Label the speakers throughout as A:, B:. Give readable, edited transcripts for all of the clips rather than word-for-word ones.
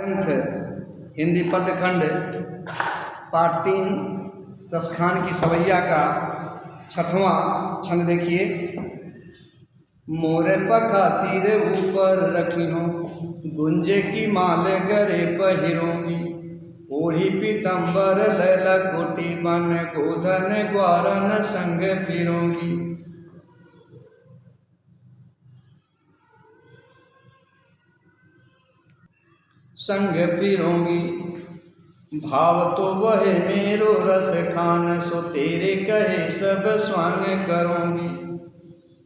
A: ग्रंथ हिंदी पद्य खंड पाठ 3 रसखान की सवैया का 6वां छंद देखिए। मोरे पखा सिर ऊपर रखी हो, गुंजे की माल गरे पहिरोंगी। ओढ़ी पीतंबर लैला कोटि बन, गोधन ग्वारन संग फिरोंगी। संग फिरोंगी भाव तो वह मेरो रस खान, सो तेरे कहे सब स्वांग करोगी।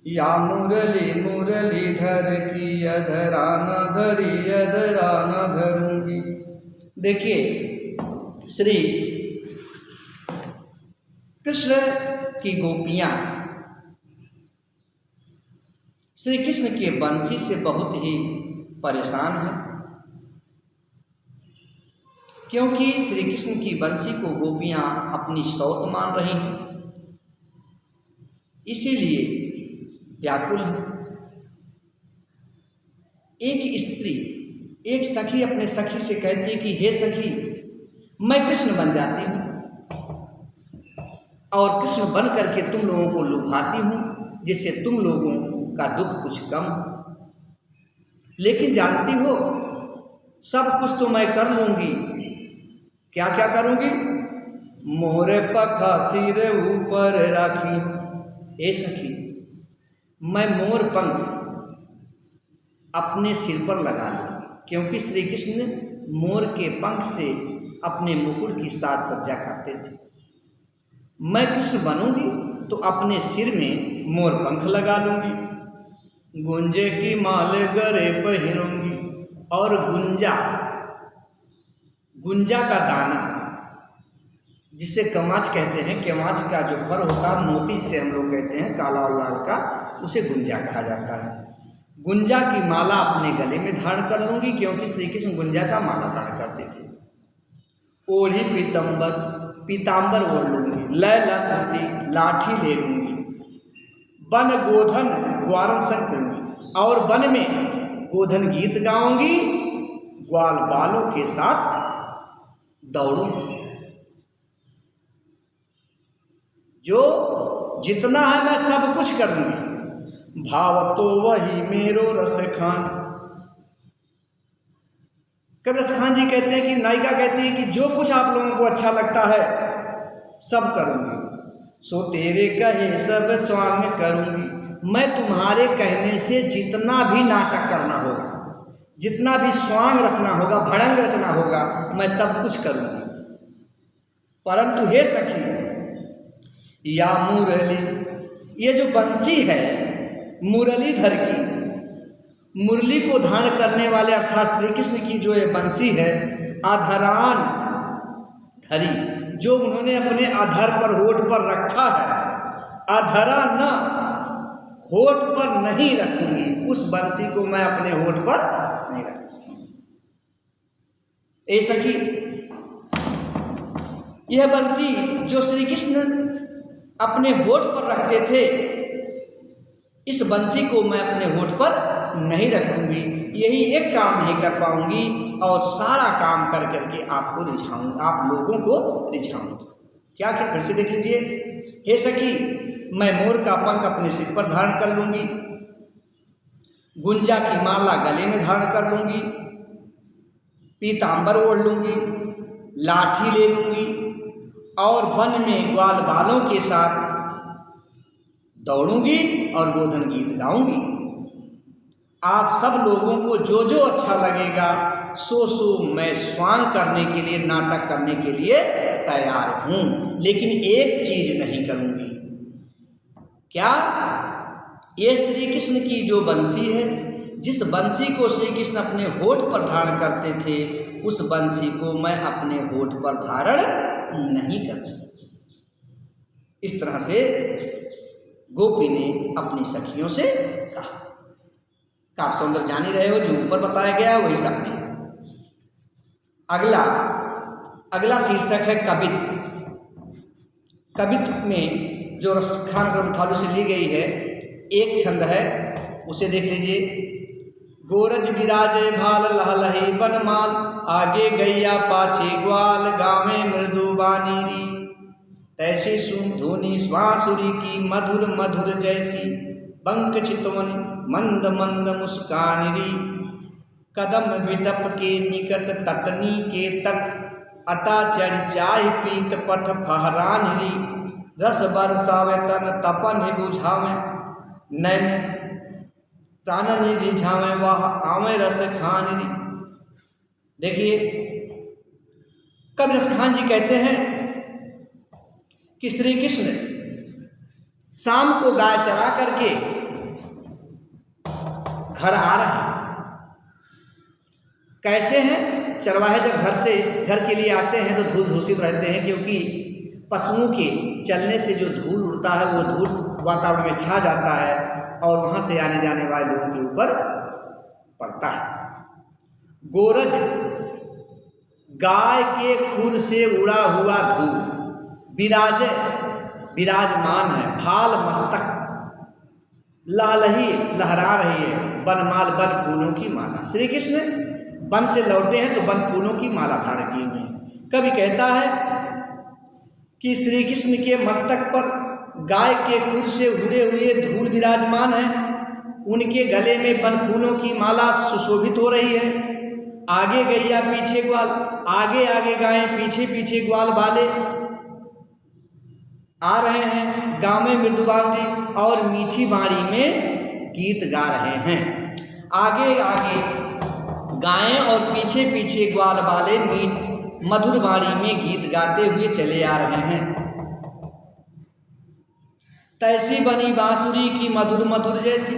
A: या मुरली मुरलीधर की, अधरा न धरी अधरा न धरूंगी। देखिए, श्री कृष्ण की गोपियां श्री कृष्ण के बंसी से बहुत ही परेशान हैं, क्योंकि श्री कृष्ण की बंसी को गोपियां अपनी सौत मान रही हैं, इसीलिए व्याकुल है। एक स्त्री, एक सखी अपने सखी से कहती है कि हे सखी, मैं कृष्ण बन जाती हूँ और कृष्ण बन करके तुम लोगों को लुभाती हूँ, जिससे तुम लोगों का दुख कुछ कम हो। लेकिन जानती हो, सब कुछ तो मैं कर लूँगी, क्या क्या करूँगी? मोरे पखा सिर ऊपर राखी हो। ए सखी, मैं मोर पंख अपने सिर पर लगा लूँगी, क्योंकि श्री कृष्ण मोर के पंख से अपने मुकुट की साज सज्जा करते थे। मैं कृष्ण बनूंगी तो अपने सिर में मोर पंख लगा लूँगी, गुंजे की माल गरे पहिरूंगी। और गुंजा का दाना, जिसे कमाच कहते हैं, कमाच का जो फर होता है मोती से हम लोग कहते हैं, काला और लाल का, उसे गुंजा कहा जाता है। गुंजा की माला अपने गले में धारण कर लूँगी, क्योंकि श्री कृष्ण गुंजा का माला धारण करते थे। ओढ़ी पीताम्बर ओढ़ लूँगी, लैला कोटि लाठी ले लूँगी। बन गोधन ग्वारन संग करूँगी, और वन में गोधन गीत गाऊंगी, ग्वाल बालों के साथ दौड़ूंगी। जो जितना है मैं सब कुछ करूंगी। भाव तो वही मेरो रस खान। कबीर रसखान जी कहते हैं कि नायिका कहती है कि जो कुछ आप लोगों को अच्छा लगता है सब करूंगी। सो तेरे कहे सब स्वांग करूंगी। मैं तुम्हारे कहने से जितना भी नाटक करना होगा, जितना भी स्वांग रचना होगा, भड़ंग रचना होगा, मैं सब कुछ करूंगी। परंतु हे सखी, या मुरली, ये जो बंसी है मुरलीधर की, मुरली को धारण करने वाले अर्थात श्री कृष्ण की जो ये बंसी है, अधरान धरी, जो उन्होंने अपने अधर पर होठ पर रखा है, अधरा न होठ पर नहीं रखूंगी। उस बंसी को मैं अपने होठ पर नहीं रखूंगी। ए सखी, यह बंसी जो श्री कृष्ण अपने होठ पर रखते थे, इस बंसी को मैं अपने होठ पर नहीं रखूंगी। यही एक काम नहीं कर पाऊंगी और सारा काम कर करके आपको रिझाऊंगी, आप लोगों को रिझाऊंगी। क्या क्या? फिर से देख लीजिए। हे सखी, मैं मोर का पंख अपने सिर पर धारण कर लूंगी, गुंजा की माला गले में धारण कर लूंगी, पीताम्बर ओढ़ लूंगी, लाठी ले लूंगी, और वन में ग्वाल बालों के साथ दौड़ूंगी और गोधन गीत गाऊंगी। आप सब लोगों को जो जो अच्छा लगेगा सो सो मैं स्वांग करने के लिए, नाटक करने के लिए तैयार हूं, लेकिन एक चीज नहीं करूंगी। क्या? ये श्री कृष्ण की जो बंसी है, जिस बंसी को श्री कृष्ण अपने होठ पर धारण करते थे, उस बंसी को मैं अपने होठ पर धारण नहीं करूं। इस तरह से गोपी ने अपनी सखियों से कहा। आप सौंदर्य जान ही रहे हो, जो ऊपर बताया गया है वही सब है। अगला शीर्षक है कवित्व। कवित्व में जो रसखान ग्रंथालय से ली गई है, एक छंद है, उसे देख लीजिए। गोरज विराजे भाल लहलही बनमाल, आगे गैया पाछे ग्वाल, गावे मृदु बानी री। तैसे सुन धुनि बांसुरी की मधुर मधुर जैसी, बंक चितवन मंद मंद मुस्कान री। कदम बिटप के निकट तटनी के तट, अटा चढ़ चाय पीत पट फहरान री। रस बरसावे तन तपन बुझावे, नैन प्राणनी रिझावे वह आवे रस खान री। देखिए कवि रस खान जी कहते हैं कि श्री कृष्ण शाम को गाय चरा करके घर आ रहे हैं। कैसे हैं? चरवाहे जब घर के लिए आते हैं तो धूल धूसित रहते हैं, क्योंकि पशुओं के चलने से जो धूल उड़ता है वो धूल वातावरण में छा जाता है और वहाँ से आने जाने वाले लोगों के ऊपर पड़ता है। गोरज गाय के खुर से उड़ा हुआ धूल, विराजमान है, भाल मस्तक लहलही लहरा रही है, बनमाल बन फूलों की माला। श्री कृष्ण वन से लौटे हैं तो वन फूलों की माला धारण किए हुए हैं। कवि कहता है कि श्री कृष्ण के मस्तक पर गाय के खुर से उड़े हुए धूल विराजमान है, उनके गले में वन फूलों की माला सुशोभित हो रही है। आगे गैया पीछे ग्वाल, आगे आगे गायें पीछे पीछे ग्वाल वाले आ रहे हैं। गाँव में मृदुबांदी और मीठी बाणी में गीत गा रहे हैं। आगे आगे गायें और पीछे पीछे ग्वाल वाले मधुर बाणी में गीत गाते हुए चले आ रहे हैं। तैसी बनी बांसुरी की मधुर मधुर जैसी,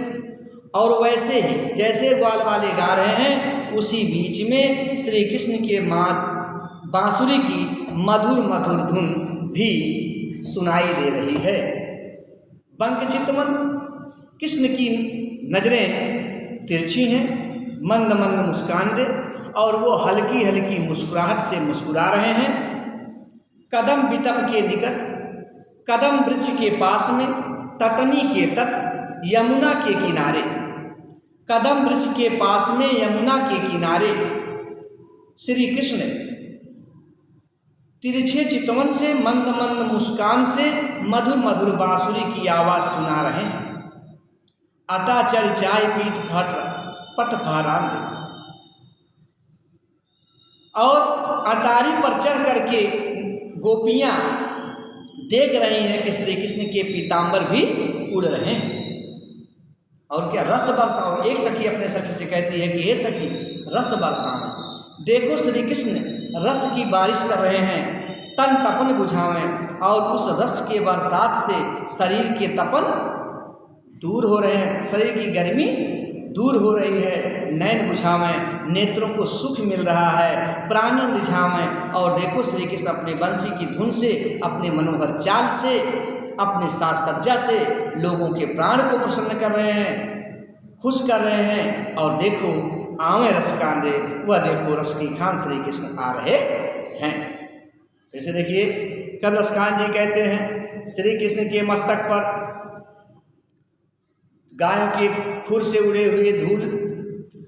A: और वैसे ही जैसे ग्वाल वाले गा रहे हैं उसी बीच में श्री कृष्ण के बांसुरी की मधुर मधुर धुन भी सुनाई दे रही है। बंक चितवन, कृष्ण की नजरें तिरछी हैं, मंद मंद मुस्कान दे, और वो हल्की हल्की मुस्कुराहट से मुस्कुरा रहे हैं। कदम बिटप के निकट, कदम वृक्ष के पास में, तटनी के तट, यमुना के किनारे। कदम वृक्ष के पास में यमुना के किनारे श्री कृष्ण तिरछे चितवन से मंद मंद मुस्कान से मधुर मधुर बांसुरी की आवाज सुना रहे हैं। अटा चढ़ चाय पीत पट फहरान दे, और अटारी पर चढ़ करके गोपियां देख रही हैं कि श्री कृष्ण के पीताम्बर भी उड़ रहे हैं। और क्या रस बरसा, और एक सखी अपने सखी से कहती है कि हे सखी रस बरसाना, देखो श्री कृष्ण रस की बारिश कर रहे हैं, तन तपन बुझावें, और उस रस के बरसात से शरीर के तपन दूर हो रहे हैं, शरीर की गर्मी दूर हो रही है। नैन बुझावें, नेत्रों को सुख मिल रहा है, प्राण रिझावें। और देखो श्री कृष्ण अपने बंसी की धुन से, अपने मनोहर चाल से, अपने साज सज्जा से लोगों के प्राण को प्रसन्न कर रहे हैं, खुश कर रहे हैं। और देखो आवे रस कांदे, वह देखो रस की खान श्री कृष्ण आ रहे हैं। इसे देखिए कवि रस खान जी कहते हैं श्री कृष्ण के मस्तक पर गायों के खुर से उड़े हुए धूल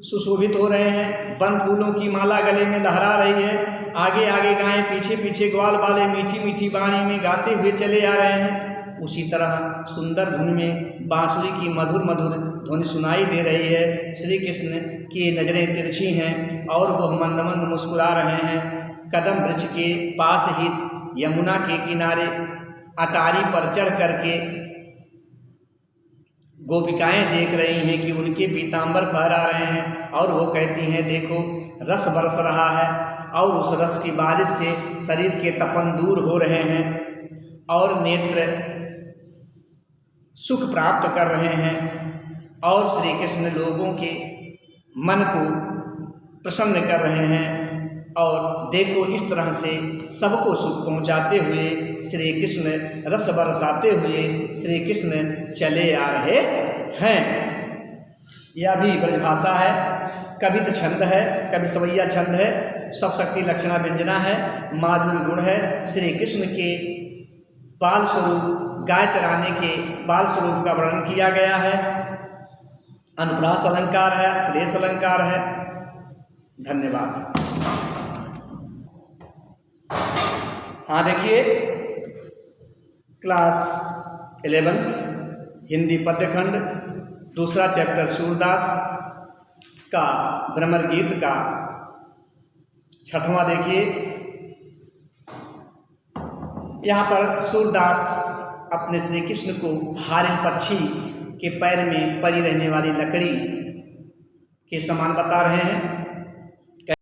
A: सुशोभित हो रहे हैं, वन फूलों की माला गले में लहरा रही है। आगे आगे गायें पीछे पीछे ग्वाल वाले मीठी मीठी बाणी में गाते हुए चले आ रहे हैं। उसी तरह सुंदर धुन में बांसुरी की मधुर मधुर ध्वनि सुनाई दे रही है। श्री कृष्ण की नज़रें तिरछी हैं और वह मंद मंद मुस्कुरा रहे हैं। कदम वृक्ष के पास ही यमुना के किनारे अटारी पर चढ़ करके गोपिकाएं देख रही हैं कि उनके पीताम्बर फहरा रहे हैं, और वो कहती हैं देखो रस बरस रहा है, और उस रस की बारिश से शरीर के तपन दूर हो रहे हैं और नेत्र सुख प्राप्त कर रहे हैं, और श्री कृष्ण लोगों के मन को प्रसन्न कर रहे हैं। और देखो इस तरह से सबको सुख पहुंचाते हुए श्री कृष्ण, रस बरसाते हुए श्री कृष्ण चले आ रहे हैं। यह भी ब्रजभाषा है, कभी तो छंद है, कभी सवैया छंद है, सब शक्ति लक्षणा व्यंजना है, माधुर्य गुण है। श्री कृष्ण के बाल स्वरूप, गाय चराने के बाल स्वरूप का वर्णन किया गया है। अनुप्रास अलंकार है, श्रेष्ठ अलंकार है। धन्यवाद। हाँ देखिए, क्लास 11th हिंदी पद्यखंड, दूसरा चैप्टर सूरदास का भ्रमर गीत का 6वां देखिए। यहाँ पर सूरदास अपने श्री कृष्ण को हारिल पक्षी के पैर में पड़ी रहने वाली लकड़ी के समान बता रहे हैं।